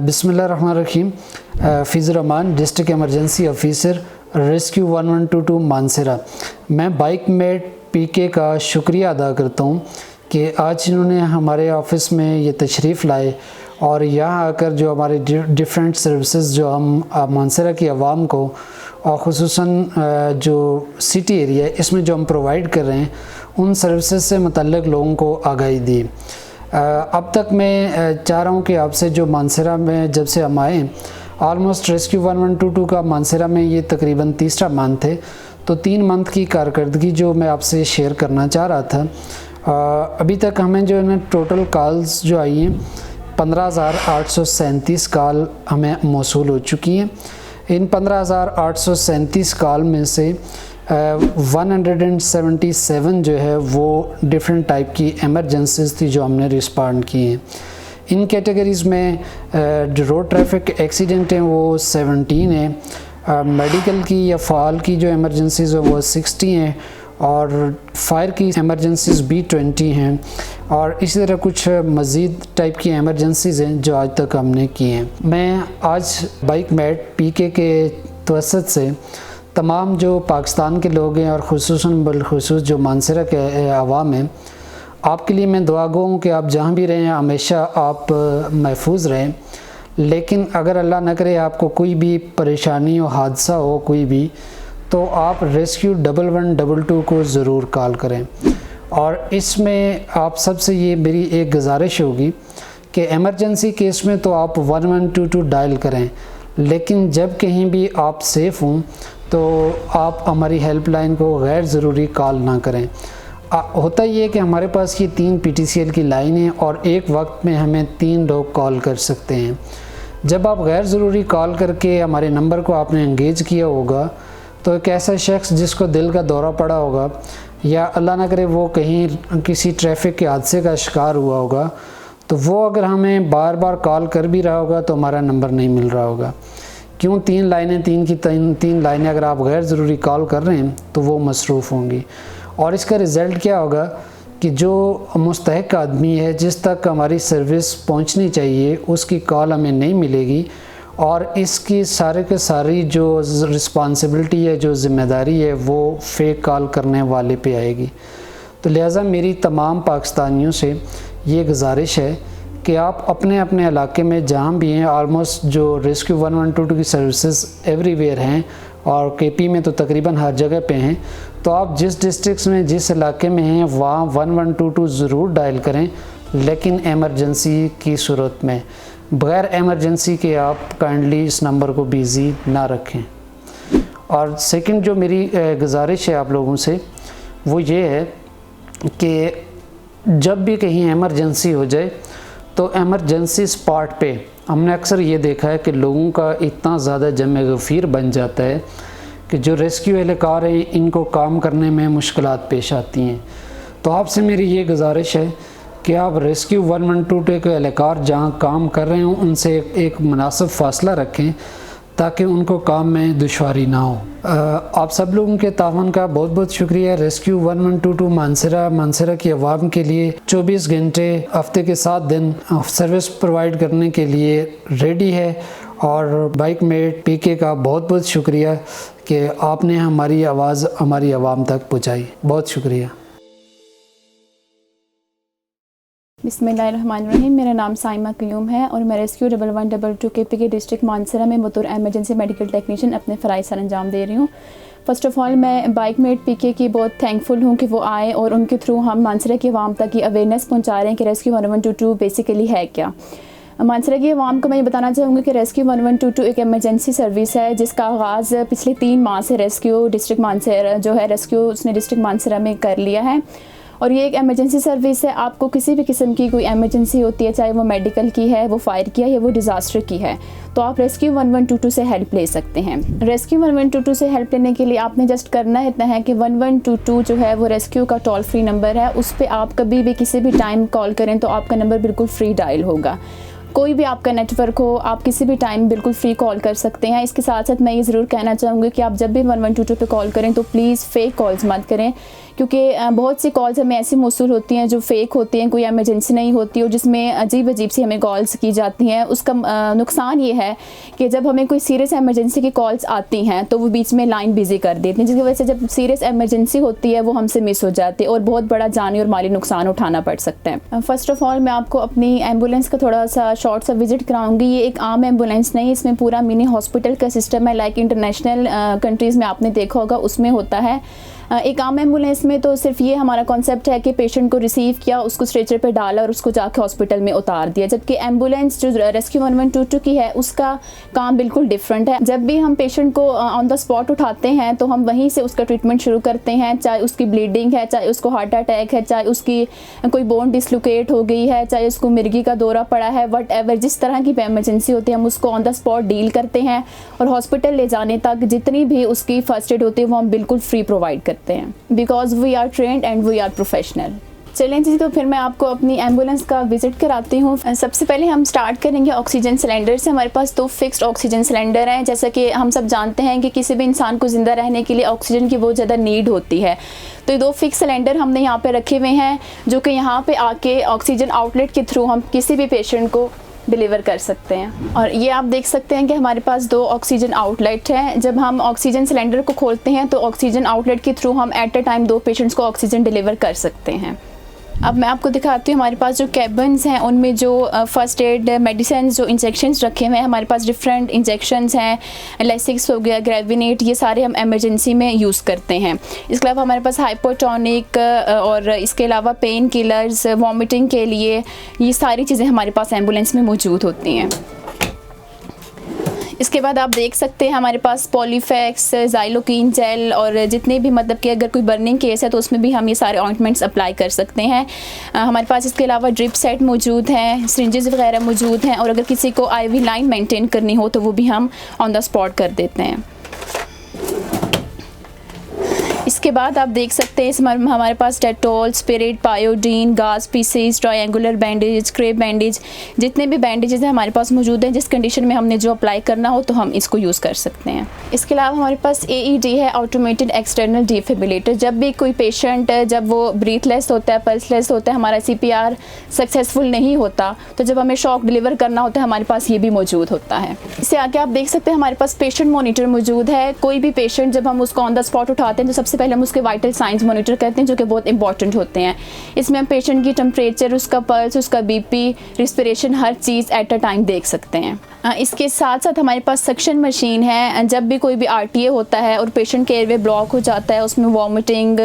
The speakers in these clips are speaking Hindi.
बिस्मिल्लाहिर्रहमानिर्रहीम। फ़िज़ुर-रहमान, डिस्ट्रिक्ट एमरजेंसी ऑफ़िसर, रेस्क्यू 1122 मानसरा। मैं बाइकमेट पीके का शुक्रिया अदा करता हूँ कि आज इन्होंने हमारे ऑफ़िस में ये तशरीफ़ लाए और यहाँ आकर जो हमारे डिफरेंट सर्विसेज जो हम मानसरा की आवाम को और ख़ुसूसन जो सिटी एरिया है इसमें जो हम प्रोवाइड कर रहे हैं उन सर्विसेज से मुतल्लिक़ लोगों को आगाही दी। अब तक मैं चाह रहा हूँ कि आपसे जो मानसरा में जब से हम आए ऑलमोस्ट रेस्क्यू 1122 का मानसरा में ये तकरीबन तीसरा मंथ है, तो 3 मंथ की कारकर्दगी जो मैं आपसे शेयर करना चाह रहा था। अभी तक हमें जो है ना टोटल कॉल्स जो आई हैं 15,837 कॉल हमें मौसूल हो चुकी हैं। इन 15,837 कॉल में से 177 जो है वो डिफरेंट टाइप की एमरजेंसीज थी जो हमने रिस्पॉन्ड की हैं। इन कैटेगरीज़ में जो रोड ट्रैफिक एक्सीडेंट हैं वो 17 हैं, मेडिकल की या फ़ाल की जो एमरजेंसीज है वो 60 हैं और फायर की एमरजेंसीज भी 20 हैं और इसी तरह कुछ मज़ीद टाइप की एमरजेंसीज हैं जो आज तक हमने की हैं। मैं आज बाइकमेट पीके के तवस्सुत से तमाम जो पाकिस्तान के लोग हैं और ख़ुसूसन बिलख़ुसूस जो मानसरा के आवाम हैं, आपके लिए मैं दुआ गो हूँ कि आप जहाँ भी रहें हमेशा आप महफूज रहें। लेकिन अगर अल्लाह न करे आपको कोई भी परेशानी हो, हादसा हो कोई भी, तो आप रेस्क्यू 1122 को ज़रूर कॉल करें। और इसमें आप सबसे ये मेरी एक गुजारिश होगी कि एमरजेंसी केस में तो आप 1122 डायल करें, लेकिन जब कहीं भी आप सेफ़ हों तो आप हमारी हेल्पलाइन को गैर ज़रूरी कॉल ना करें। होता ये है कि हमारे पास ये 3 PTCL की लाइन है और एक वक्त में हमें 3 लोग कॉल कर सकते हैं। जब आप गैर ज़रूरी कॉल करके हमारे नंबर को आपने एंगेज किया होगा तो एक ऐसा शख्स जिसको दिल का दौरा पड़ा होगा या अल्लाह ना करे वो कहीं किसी ट्रैफिक के हादसे का शिकार हुआ होगा, तो वो अगर हमें बार बार कॉल कर भी रहा होगा तो हमारा नंबर नहीं मिल रहा होगा। क्यों 3 लाइनें, 3 लाइनें अगर आप गैर ज़रूरी कॉल कर रहे हैं तो वो मसरूफ़ होंगी और इसका रिज़ल्ट क्या होगा कि जो मुस्तहिक आदमी है जिस तक हमारी सर्विस पहुंचनी चाहिए उसकी कॉल हमें नहीं मिलेगी और इसकी सारे के सारी जो रिस्पॉन्सिबिलिटी है, जो ज़िम्मेदारी है, वो फेक कॉल करने वाले पे आएगी। तो लिहाजा मेरी तमाम पाकिस्तानियों से ये गुजारिश है कि आप अपने अपने इलाके में जहाँ भी हैं, ऑलमोस्ट जो रेस्क्यू 1122 की सर्विसेज एवरीवेयर हैं और KP में तो तकरीबन हर जगह पे हैं, तो आप जिस डिस्ट्रिक्ट में जिस इलाके में हैं वहाँ 1122 ज़रूर डायल करें, लेकिन एमरजेंसी की सूरत में। बग़ैर एमरजेंसी के आप काइंडली इस नंबर को बिज़ी ना रखें। और सेकंड जो मेरी गुजारिश है आप लोगों से वो ये है कि जब भी कहीं एमरजेंसी हो जाए तो एमरजेंसी स्पॉट पे हमने अक्सर ये देखा है कि लोगों का इतना ज़्यादा जमे गफ़ीर बन जाता है कि जो रेस्क्यू एहलकार हैं इनको काम करने में मुश्किलात पेश आती हैं। तो आपसे मेरी ये गुजारिश है कि आप रेस्क्यू 1122 के एहलकार जहाँ काम कर रहे हों उनसे एक मुनासिब फ़ासला रखें ताकि उनको काम में दुश्वारी ना हो। आप सब लोगों के तावन का बहुत बहुत शुक्रिया। रेस्क्यू 1122 मानसरा की आवाम के लिए 24 घंटे हफ्ते के 7 दिन सर्विस प्रोवाइड करने के लिए रेडी है और बाइकमेट पीके का बहुत बहुत शुक्रिया कि आपने हमारी आवाज़ हमारी आवाम तक पहुँचाई। बहुत शुक्रिया। बिस्मिल्लाहिर्रहमानिर्रहीम। मेरा नाम साइमा क्यूम है और मैं रेस्क्यू 1122 KP डिस्ट्रिक्ट मानसरा में बतौर एमरजेंसी मेडिकल टेक्नीशियन अपने फ़राइज़ सर अंजाम दे रही हूँ। फ़र्स्ट ऑफ़ ऑल मैं बाइकमेट पीके की बहुत थैंकफुल हूँ कि वो आए और उनके थ्रू हम मानसरा की आवाम तक ये अवेयरनेस पहुँचा रहे हैं कि रेस्क्यू 1122 बेसिकली है क्या। मानसरा की आवाम को मैं ये बताना चाहूँगी कि रेस्क्यू 1122 एक एमरजेंसी सर्विस है जिसका आगाज़ पिछले 3 माह से रेस्क्यू डिस्ट्रिक्ट मानसरा जो है रेस्क्यू उसने डिस्ट्रिक्ट मानसरा में कर लिया है और ये एक एमरजेंसी सर्विस है। आपको किसी भी किस्म की कोई एमरजेंसी होती है, चाहे वो मेडिकल की है, वो फायर की है या वो डिज़ास्टर की है, तो आप रेस्क्यू 1122 से हेल्प ले सकते हैं। रेस्क्यू 1122 से हेल्प लेने के लिए आपने जस्ट करना इतना है कि 1122 जो है वो रेस्क्यू का टोल फ्री नंबर है, उस पर आप कभी भी किसी भी टाइम कॉल करें तो आपका नंबर बिल्कुल फ्री डायल होगा। कोई भी आपका नेटवर्क हो, आप किसी भी टाइम बिल्कुल फ्री कॉल कर सकते हैं। इसके साथ साथ मैं ये ज़रूर कहना चाहूँगी कि आप जब भी 1122 पे कॉल करें तो प्लीज़ फ़ेक कॉल्स मत करें, क्योंकि बहुत सी कॉल्स हमें ऐसी मौसूल होती हैं जो फ़ेक होती हैं, कोई एमरजेंसी नहीं होती और जिसमें अजीब अजीब सी हमें कॉल्स की जाती हैं। उसका नुकसान ये है कि जब हमें कोई सीरियस एमरजेंसी की कॉल्स आती हैं तो वो बीच में लाइन बिज़ी कर देती हैं, जिसकी वजह से जब सीरियस एमरजेंसी होती है वो हमसे मिस हो जाती है और बहुत बड़ा जानी और माली नुकसान उठाना पड़ सकता है। फ़र्स्ट ऑफ़ ऑल मैं आपको अपनी एम्बुलेंस का थोड़ा सा शॉर्ट सा विज़िट कराऊंगी। ये एक आम एम्बुलेंस नहीं, इसमें पूरा मिनी हॉस्पिटल का सिस्टम है, लाइक इंटरनेशनल कंट्रीज़ में आपने देखा होगा उसमें होता है। एक आम एम्बुलेंस में तो सिर्फ ये हमारा कॉन्सेप्ट है कि पेशेंट को रिसीव किया, उसको स्ट्रेचर पे डाला और उसको जाके हॉस्पिटल में उतार दिया, जबकि एम्बुलेंस जो रेस्क्यू 1122 की है उसका काम बिल्कुल डिफरेंट है। जब भी हम पेशेंट को ऑन द स्पॉट उठाते हैं तो हम वहीं से उसका ट्रीटमेंट शुरू करते हैं, चाहे उसकी ब्लीडिंग है, चाहे उसको हार्ट अटैक है, चाहे उसकी कोई बोन डिसलोकेट हो गई है, चाहे उसको मिर्गी का दौरा पड़ा है, वट एवर जिस तरह की एमरजेंसी होती है हम उसको ऑन द स्पॉट डील करते हैं और हॉस्पिटल ले जाने तक जितनी भी उसकी फर्स्ट एड होती है वो हम बिल्कुल फ्री प्रोवाइड करते हैं, because we are trained and we are professional. चलें जी, तो फिर मैं आपको अपनी एम्बुलेंस का विज़िट कराती हूँ। सबसे पहले हम स्टार्ट करेंगे ऑक्सीजन सिलेंडर से। हमारे पास 2 फिक्स्ड ऑक्सीजन सिलेंडर हैं। जैसा कि हम सब जानते हैं कि किसी भी इंसान को ज़िंदा रहने के लिए ऑक्सीजन की बहुत ज़्यादा नीड होती है, तो ये 2 फिक्स सिलेंडर हमने यहाँ पे रखे हुए हैं, जो कि यहाँ पे आके ऑक्सीजन आउटलेट के थ्रू हम किसी भी पेशेंट को डिलीवर कर सकते हैं। और ये आप देख सकते हैं कि हमारे पास 2 ऑक्सीजन आउटलेट हैं। जब हम ऑक्सीजन सिलेंडर को खोलते हैं तो ऑक्सीजन आउटलेट के थ्रू हम एट अ टाइम 2 पेशेंट्स को ऑक्सीजन डिलीवर कर सकते हैं। अब मैं आपको दिखाती हूँ हमारे पास जो कैबिन्स हैं उनमें जो फ़र्स्ट एड मेडिसिन जो इंजेक्शंस रखे हुए हैं। हमारे पास डिफरेंट इंजेक्शंस हैं, लेसिक्स हो गया, ग्रेविनेट, ये सारे हम इमरजेंसी में यूज़ करते हैं। इसके अलावा हमारे पास हाइपोटोनिक और इसके अलावा पेन किलर्स, वॉमिटिंग के लिए, ये सारी चीज़ें हमारे पास एम्बुलेंस में मौजूद होती हैं। इसके बाद आप देख सकते हैं हमारे पास पॉलीफैक्स, ज़ाइलोकिन जेल और जितने भी मतलब कि अगर कोई बर्निंग केस है तो उसमें भी हम ये सारे ऑइंटमेंट्स अप्लाई कर सकते हैं। हमारे पास इसके अलावा ड्रिप सेट मौजूद हैं, सिरिंजेस वगैरह मौजूद हैं और अगर किसी को आईवी लाइन मेंटेन करनी हो तो वो भी हम ऑन द स्पॉट कर देते हैं। इसके बाद आप देख सकते हैं इसमें हमारे पास डेटॉल, स्पिरिट, पायोडीन, गाज pieces, triangular bandage, crepe bandage, जितने भी बैंडेजेस हैं हमारे पास मौजूद हैं। जिस कंडीशन में हमने जो अप्लाई करना हो तो हम इसको यूज़ कर सकते हैं। इसके अलावा हमारे पास AED है, ऑटोमेटेड एक्सटर्नल डिफिब्रिलेटर। जब भी कोई पेशेंट जब वो ब्रीथलेस होता है, पल्सलेस होता है, हमारा CPR सक्सेसफुल नहीं होता, तो जब हमें शॉक डिलीवर करना होता है हमारे पास ये भी मौजूद होता है। इससे आगे आप देख सकते हैं हमारे पास पेशेंट मोनीटर मौजूद है। कोई भी पेशेंट जब हम उसको ऑन द स्पॉट उठाते हैं तो सबसे पहले हम उसके वाइटल साइंस मॉनिटर करते हैं, जो कि बहुत इंपॉर्टेंट होते हैं। इसमें हम पेशेंट की टेम्परेचर, उसका पल्स, उसका BP, respiration, her cheese at a time देख सकते हैं। इसके साथ साथ हमारे पास सक्शन मशीन है। जब भी कोई भी RTA होता है और पेशेंट के एयरवे ब्लॉक हो जाता है, उसमें वॉमिटिंग,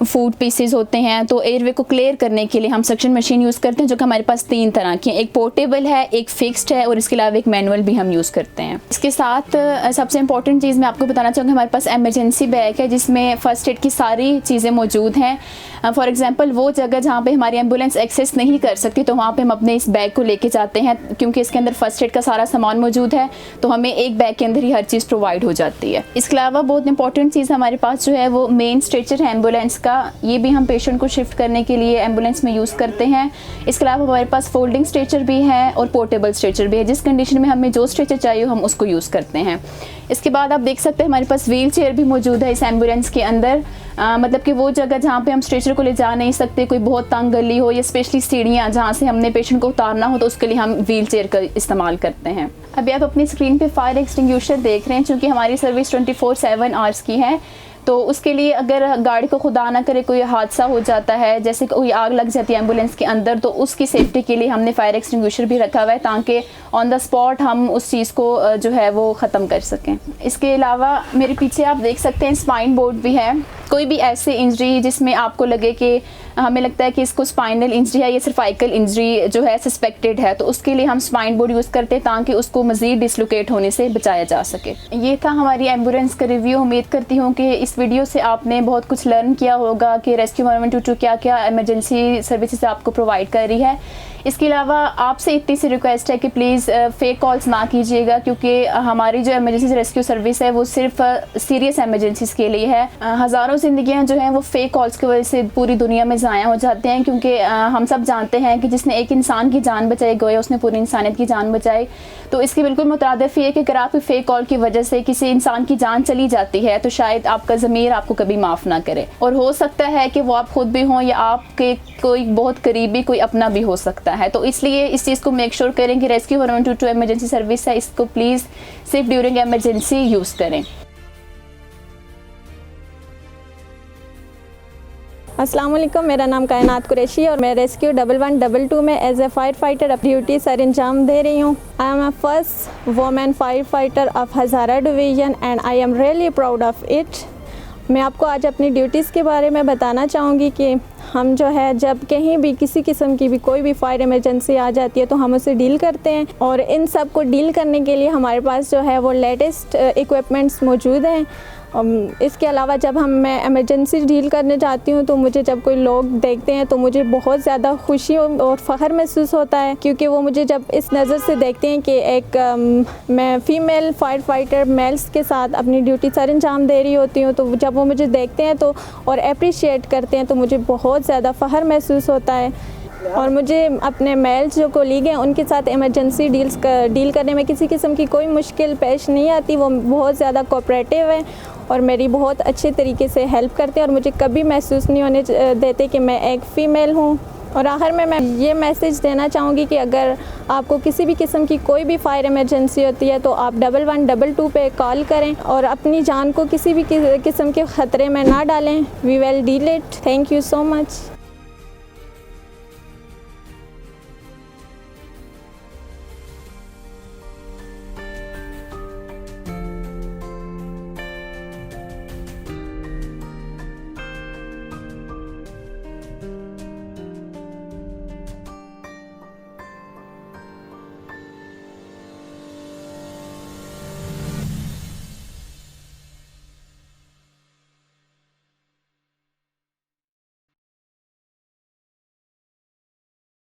फूड पीसेस होते हैं, तो एयरवे को क्लियर करने के लिए हम सक्शन मशीन यूज़ करते हैं, जो कि हमारे पास 3 तरह की हैं। एक पोर्टेबल है, एक फिक्स्ड है और इसके अलावा एक मैनुअल भी हम यूज़ करते हैं। इसके साथ सबसे इंपॉर्टेंट चीज़ मैं आपको बताना चाहूँगी, हमारे पास एमरजेंसी बैग है जिसमें फ़र्स्ट एड की सारी चीज़ें मौजूद हैं। फॉर एग्जांपल वो जगह जहाँ पे हमारी एम्बुलेंस एक्सेस नहीं कर सकती तो वहाँ पे हम अपने इस बैग को लेके जाते हैं, क्योंकि इसके अंदर फर्स्ट एड का सारा सामान मौजूद है, तो हमें एक बैग के अंदर ही हर चीज़ प्रोवाइड हो जाती है। इसके अलावा बहुत इंपॉर्टेंट चीज़ हमारे पास जो है वो मेन स्ट्रेचर है एम्बुलेंस का। ये भी हम पेशेंट को शिफ्ट करने के लिए एम्बुलेंस में यूज़ करते हैं। इसके अलावा हमारे पास फोल्डिंग स्ट्रेचर भी है और पोर्टेबल स्ट्रेचर भी है। जिस कंडीशन में हमें जो स्ट्रेचर चाहिए हम उसको यूज़ करते हैं। इसके बाद आप देख सकते हैं हमारे पास व्हील चेयर भी मौजूद है इस एम्बुलेंस के अंदर। मतलब कि वो जगह जहाँ पे हम स्ट्रेचर को ले जा नहीं सकते, कोई बहुत तंग गली हो या स्पेशली सीढ़ियाँ जहाँ से हमने पेशेंट को उतारना हो, तो उसके लिए हम व्हील चेयर का इस्तेमाल करते हैं। अभी आप अपनी स्क्रीन पे फायर एक्सटिंग्विशर देख रहे हैं। चूँकि हमारी सर्विस 24/7 आवर्स की है, तो उसके लिए अगर गाड़ी को खुदा ना करे कोई हादसा हो जाता है, जैसे कोई आग लग जाती है एम्बुलेंस के अंदर, तो उसकी सेफ्टी के लिए हमने फायर एक्सटिंग्विशर भी रखा हुआ है, ताकि ऑन द स्पॉट हम उस चीज़ को जो है वो ख़त्म कर सकें। इसके अलावा मेरे पीछे आप देख सकते हैं स्पाइन बोर्ड भी है। कोई भी ऐसी इंजरी जिसमें आपको लगे कि हमें लगता है कि इसको स्पाइनल इंजरी है या सर्वाइकल इंजरी जो है सस्पेक्टेड है, तो उसके लिए हम स्पाइन बोर्ड यूज़ करते हैं ताकि उसको मज़ीद डिसलोकेट होने से बचाया जा सके। ये था हमारी एम्बुलेंस का रिव्यू। उम्मीद करती हूँ कि इस वीडियो से आपने बहुत कुछ लर्न किया होगा कि रेस्क्यू 1122 क्या क्या इमरजेंसी सर्विसेज आपको प्रोवाइड कर रही है। इसके अलावा आपसे इतनी सी रिक्वेस्ट है कि प्लीज़ फेक कॉल्स ना कीजिएगा, क्योंकि हमारी जो इमरजेंसी रेस्क्यू सर्विस है वो सिर्फ सीरियस एमरजेंसीज़ के लिए है। हज़ारों ज़िंदगियाँ जो हैं वो फेक कॉल्स की वजह से पूरी दुनिया में ज़ाया हो जाते हैं, क्योंकि हम सब जानते हैं कि जिसने एक इंसान की जान बचाई गोया उसने पूरी इंसानियत की जान बचाई। तो इसकी बिल्कुल मुतरादिफ ये है कि अगर आपकी फ़ेक कॉल की वजह से किसी इंसान की जान चली जाती है तो शायद आपका ज़मीर आपको कभी माफ़ ना करे, और हो सकता है कि वो आप खुद भी हों या आपके कोई बहुत करीबी कोई अपना भी हो सकता है। तो इसलिए इस चीज़ को मेक श्योर करें कि रेस्क्यू 112 इमरजेंसी सर्विस है, इसको प्लीज़ सिर्फ ड्यूरिंग एमरजेंसी यूज़ करें। अस्सलाम वालेकुम, मेरा नाम कायनात कुरैशी और मैं रेस्क्यू 1122 में एज ए फायर फाइटर अपनी ड्यूटी सर अंजाम दे रही हूँ। I am a first women fire fighter of Hazara division and I am really proud of it. मैं आपको आज अपनी ड्यूटीज़ के बारे में बताना चाहूँगी कि हम जो है जब कहीं भी किसी किस्म की भी कोई भी फायर इमरजेंसी आ जाती है तो हम उसे डील करते हैं, और इन सब को डील करने के लिए हमारे पास जो है वो लेटेस्ट इक्विपमेंट्स मौजूद हैं। इसके अलावा जब मैं इमरजेंसी डील करने जाती हूँ तो मुझे जब कोई लोग देखते हैं तो मुझे बहुत ज़्यादा खुशी और फ़ख्र महसूस होता है, क्योंकि वो मुझे जब इस नज़र से देखते हैं कि एक मैं फ़ीमेल फायर फाइटर मेल्स के साथ अपनी ड्यूटी सर अंजाम दे रही होती हूँ, तो जब वो मुझे देखते हैं तो और अप्रिशिएट करते हैं तो मुझे बहुत ज़्यादा फ़ख्र महसूस होता है। और मुझे अपने मेल्स जो कोलीग हैं उनके साथ इमरजेंसी डील करने में किसी किस्म की कोई मुश्किल पेश नहीं आती। वो बहुत ज़्यादा कोऑपरेटिव हैं और मेरी बहुत अच्छे तरीके से हेल्प करते हैं और मुझे कभी महसूस नहीं होने देते कि मैं एक फ़ीमेल हूँ। और आखिर में मैं ये मैसेज देना चाहूँगी कि अगर आपको किसी भी किस्म की कोई भी फायर इमरजेंसी होती है तो आप 1122 पे कॉल करें और अपनी जान को किसी भी किस्म के ख़तरे में ना डालें। We will deal it. Thank you so much.